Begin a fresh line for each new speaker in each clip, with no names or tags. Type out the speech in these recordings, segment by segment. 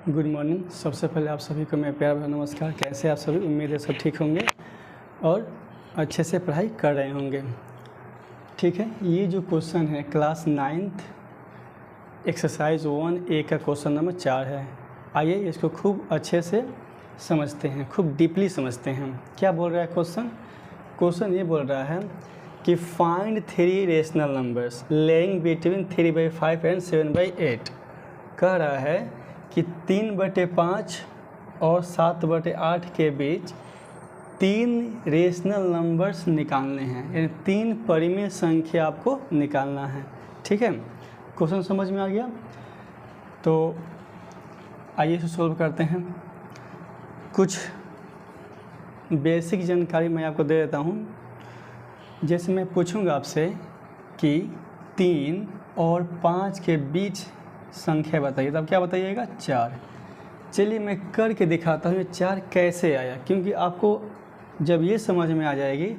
Good morning. सबसे पहले आप सभी को मैं प्यार भरा नमस्कार। कैसे आप सभी? उम्मीद है सब ठीक होंगे और अच्छे से पढ़ाई कर रहे होंगे। ठीक है, ये जो क्वेश्चन है क्लास 9th एक्सरसाइज 1A का क्वेश्चन नंबर 4 है। आइए इसको खूब अच्छे से समझते हैं, खूब डीपली समझते हैं। क्या बोल रहा है क्वेश्चन ये बोल रहा है कि find 3 rational numbers laying between 3/5 and 7/8। कह रहा है कि 3/5 और 7/8 के बीच 3 रेशनल नंबर्स निकालने हैं, यानी 3 परिमेय संख्या आपको निकालना है। ठीक है, क्वेश्चन समझ में आ गया? तो आइए इसे सोल्व करते हैं। कुछ बेसिक जानकारी मैं आपको दे देता हूँ। जैसे मैं पूछूंगा आपसे कि 3 और 5 के बीच संख्या बताइए, तब क्या बताइएगा? 4। चलिए मैं करके दिखाता हूँ ये 4 कैसे आया, क्योंकि आपको जब ये समझ में आ जाएगी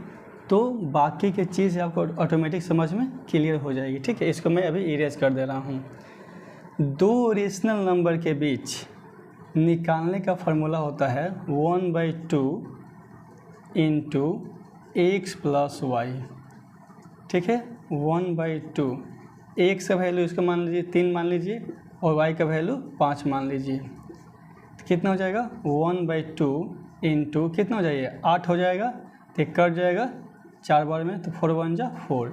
तो बाकी के चीज़ आपको ऑटोमेटिक समझ में क्लियर हो जाएगी। ठीक है, इसको मैं अभी इरेज कर दे रहा हूँ। 2 रेशनल नंबर के बीच निकालने का फॉर्मूला होता है 1/2 इंटू x प्लस वाई। ठीक है, 1/2। x का वैल्यू इसका मान लीजिए 3 मान लीजिए और y का वैल्यू 5 मान लीजिए। तो कितना हो जाएगा? 1/2 इंटू कितना हो जाएगा? 8 हो जाएगा। तो कट जाएगा 4 बार में, तो 4 1 जा 4।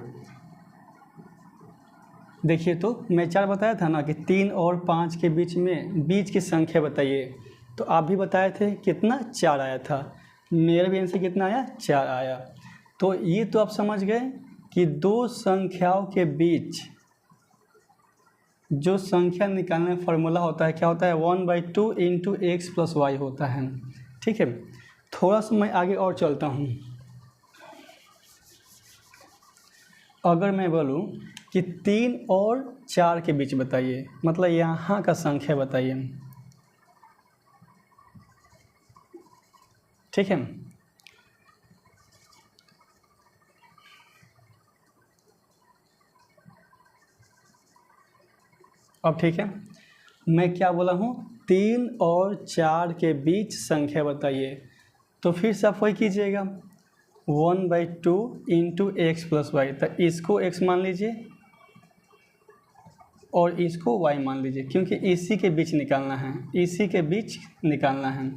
देखिए, तो मैं 4 बताया था ना कि 3 और 5 के बीच की संख्या बताइए। तो आप भी बताए थे कितना? 4 आया था। मेरे भी आंसर कितना आया? 4 आया। तो ये तो आप समझ गए कि दो संख्याओं के बीच जो संख्या निकालने का फॉर्मूला होता है क्या होता है? 1/2 इंटू एक्स प्लस वाई होता है। ठीक है, थोड़ा सा मैं आगे और चलता हूँ। अगर मैं बोलूँ कि 3 और 4 के बीच बताइए, मतलब यहाँ का संख्या बताइए। ठीक है, अब ठीक है, मैं क्या बोला हूँ? 3 और 4 के बीच संख्या बताइए। तो फिर से आप वही कीजिएगा, 1/2 इंटू एक्स प्लस वाई। तो इसको x मान लीजिए और इसको y मान लीजिए, क्योंकि इसी के बीच निकालना है, इसी के बीच निकालना है।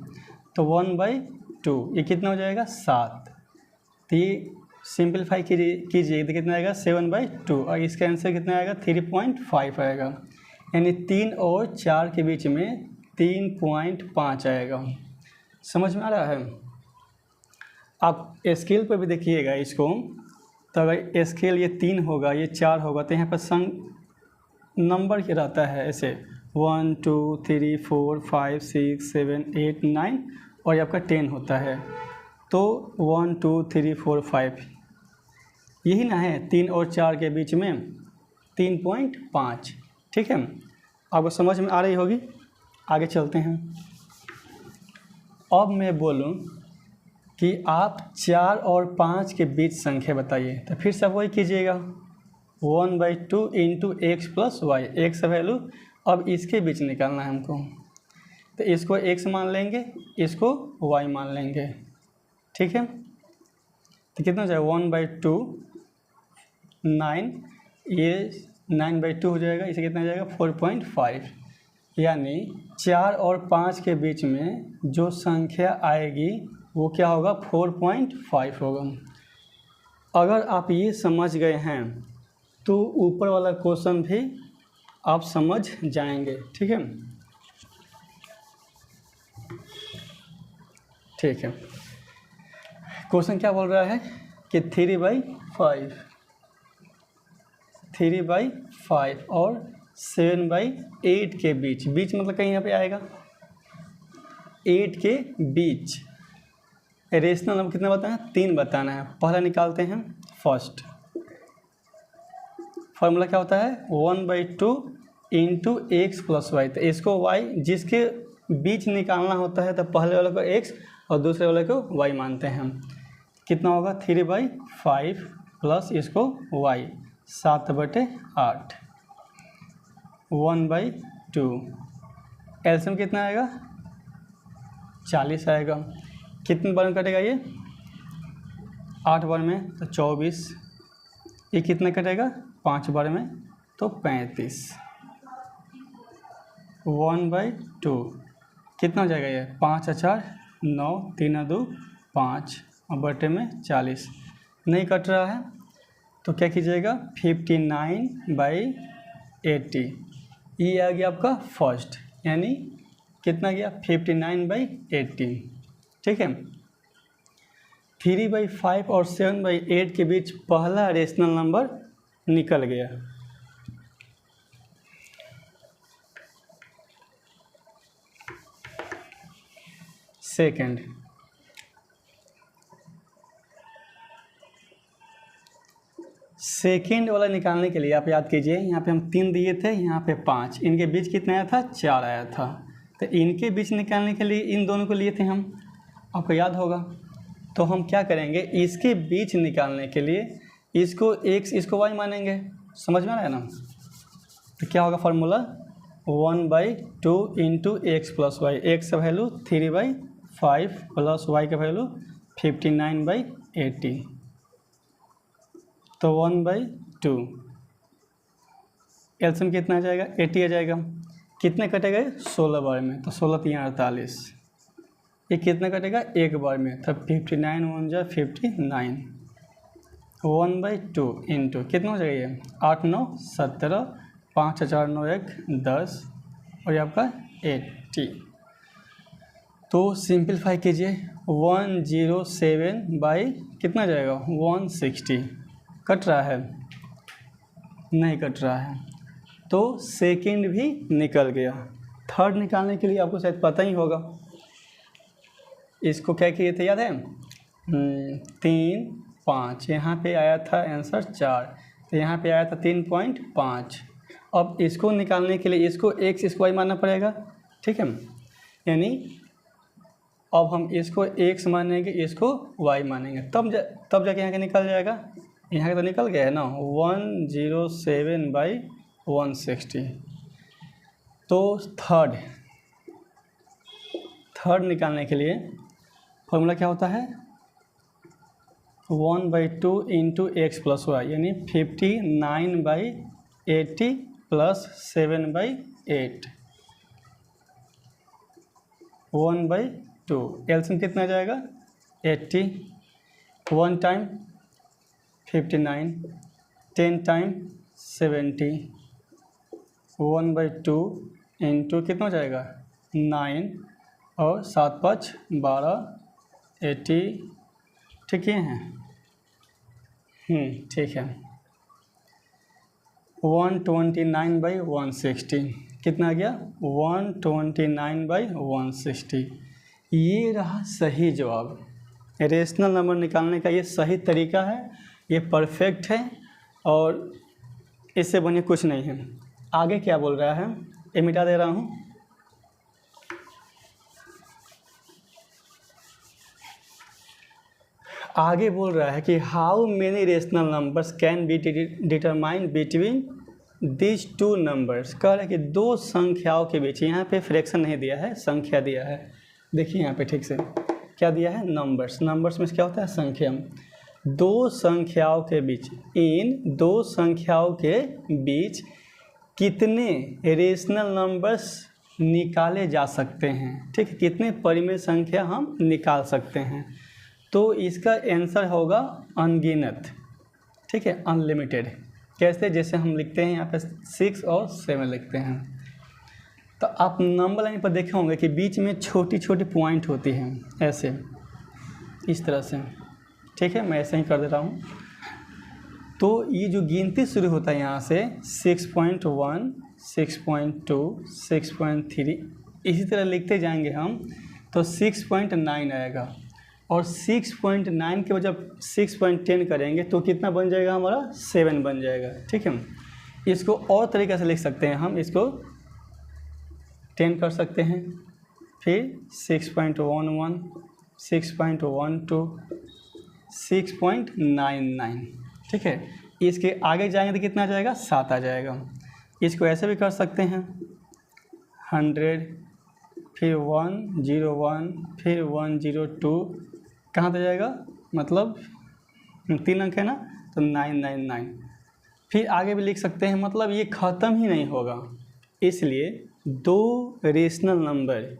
तो 1/2 ये कितना हो जाएगा? 7। तो ये सिंपलीफाई कीजिए तो कितना आएगा? 7/2। और इसका आंसर कितना आएगा? 3.5 आएगा। यानी 3 और 4 के बीच में 3.5 आएगा। समझ में आ रहा है? आप स्केल पर भी देखिएगा इसको, तो अगर स्केल ये 3 होगा, ये 4 होगा, तो यहाँ पर नंबर क्या रहता है ऐसे 1 2 3 4 5 6 7 8 9 और ये आपका 10 होता है। तो 1 2 3 4 5 यही ना है 3 और 4 के बीच में 3.5। ठीक है, आपको समझ में आ रही होगी। आगे चलते हैं। अब मैं बोलूं कि आप 4 और 5 के बीच संख्या बताइए, तो फिर से वही कीजिएगा, 1/2 into x plus y. X value अब इसके बीच निकालना है हमको, तो इसको x मान लेंगे, इसको y मान लेंगे। ठीक है, तो कितना हो जाएगा? 1/2 9, ये 9/2 हो जाएगा, इसे कितना हो जाएगा? 4.5। यानी 4 और 5 के बीच में जो संख्या आएगी वो क्या होगा? 4.5 होगा। अगर आप ये समझ गए हैं तो ऊपर वाला क्वेश्चन भी आप समझ जाएंगे। ठीक है, ठीक है। क्वेश्चन क्या बोल रहा है कि 3/5 और 7/8 के बीच मतलब कहीं यहाँ पे आएगा 8 के बीच रेशनल नंबर कितना बताना है? 3 बताना है। पहला निकालते हैं फर्स्ट। फार्मूला क्या होता है? 1/2 इंटू एक्स प्लस वाई। तो इसको y जिसके बीच निकालना होता है तो पहले वाले को x और दूसरे वाले को y मानते हैं हम। कितना होगा? 3/5 प्लस इसको y 7/8 1/2 एलसीएम कितना आएगा 40 आएगा। कितने बार में कटेगा ये 8 बार में तो 24। ये कितना कटेगा 5 बार में तो 35। 1/2 कितना हो जाएगा ये 5 4 9 3 2 5 और बटे में 40 नहीं कट रहा है तो क्या कीजिएगा 59/80 ये आ गया आपका फर्स्ट, यानी कितना गया 59/80। ठीक है, 3/5 और 7/8 के बीच पहला रेशनल नंबर निकल गया। सेकेंड वाला निकालने के लिए आप याद कीजिए, यहाँ पे हम 3 दिए थे, यहाँ पे 5, इनके बीच कितना आया था 4 आया था। तो इनके बीच निकालने के लिए इन दोनों को लिए थे हम, आपको याद होगा। तो हम क्या करेंगे, इसके बीच निकालने के लिए इसको x इसको y मानेंगे, समझ में आ रहा है ना। तो क्या होगा formula 1/2 into x plus y, x का वैल्यू 3/5 प्लस वाई का वैल्यू 59/80 तो 1/2। एलसीएम कितना आ जाएगा 80 आ जाएगा। कितने कटेगा 16 बार में तो 16 3 48। ये कितना कटेगा एक बार में तो 59 1 जा 59। 1/2 इंटू कितना हो जाएगा ये 8 9 17 5 4 9 1 10 और ये आपका 80। तो सिंपलीफाई कीजिए 107 बाई कितना जाएगा 160। कट रहा है नहीं कट रहा है तो सेकंड भी निकल गया। थर्ड निकालने के लिए आपको शायद पता ही होगा, इसको क्या किए थे याद है 3 5, यहाँ पे आया था आंसर 4 तो यहाँ पे आया था 3.5। अब इसको निकालने के लिए इसको x इसको y मानना पड़ेगा। ठीक है, यानी अब हम इसको x मानेंगे इसको y मानेंगे तब जाके यहाँ का निकल जाएगा। यहाँ का तो निकल गया है ना 107/160। तो थर्ड निकालने के लिए फॉर्मूला क्या होता है 1/2 इंटू एक्स प्लस वाई, यानी 59/80 प्लस 7/8 1/2। एलसीएम कितना जाएगा 80। 1 टाइम 59, 10 टाइम 70, 1/2 इंटू कितना हो जाएगा 9 और 7 5 12 80। ठीक है ठीक है 129/160 कितना आ गया 129/160। ये रहा सही जवाब। रेशनल नंबर निकालने का ये सही तरीका है, ये परफेक्ट है और इससे बढ़िया कुछ नहीं है। आगे क्या बोल रहा है ये मिटा दे रहा हूँ। आगे बोल रहा है कि how many rational numbers can be determined between this two numbers. कह रहा है कि दो संख्याओं के बीच, यहाँ पे फ्रैक्शन नहीं दिया है संख्या दिया है। देखिए यहाँ पे ठीक से क्या दिया है नंबर्स। नंबर्स में क्या होता है संख्या। दो संख्याओं के बीच, इन दो संख्याओं के बीच कितने रेशनल नंबर्स निकाले जा सकते हैं। ठीक है, कितने परिमेय संख्या हम निकाल सकते हैं। तो इसका आंसर होगा अनगिनत। ठीक है, अनलिमिटेड। कैसे, जैसे हम लिखते हैं यहाँ पे 6 और 7 लिखते हैं। तो आप नंबर लाइन पर देखे होंगे कि बीच में छोटी छोटी पॉइंट होती हैं ऐसे इस तरह से। ठीक है, मैं ऐसे ही कर दे रहा हूँ। तो ये जो गिनती शुरू होता है यहाँ से 6.1 6.2 6.3 इसी तरह लिखते जाएंगे हम तो 6.9 आएगा और 6.9 के बजाय 6.10 करेंगे तो कितना बन जाएगा हमारा 7 बन जाएगा। ठीक है, इसको और तरीके से लिख सकते हैं हम, इसको 10 कर सकते हैं, फिर 6.11 6.12 6.99। ठीक है, इसके आगे जाएंगे तो कितना आ जाएगा 7 आ जाएगा। इसको ऐसे भी कर सकते हैं 100 फिर 101, फिर 102, कहाँ तक जाएगा, मतलब 3 अंक है ना, तो 999। फिर आगे भी लिख सकते हैं, मतलब ये ख़त्म ही नहीं होगा। इसलिए 2 रेशनल नंबर,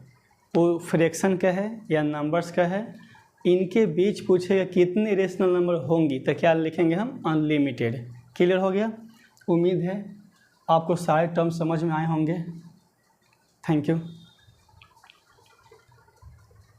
वो फ्रैक्शन का है या नंबर्स का है, इनके बीच पूछेगा कितने रेशनल नंबर होंगी, तो क्या लिखेंगे हम, अनलिमिटेड। क्लियर हो गया। उम्मीद है आपको सारे टर्म समझ में आए होंगे। Thank you.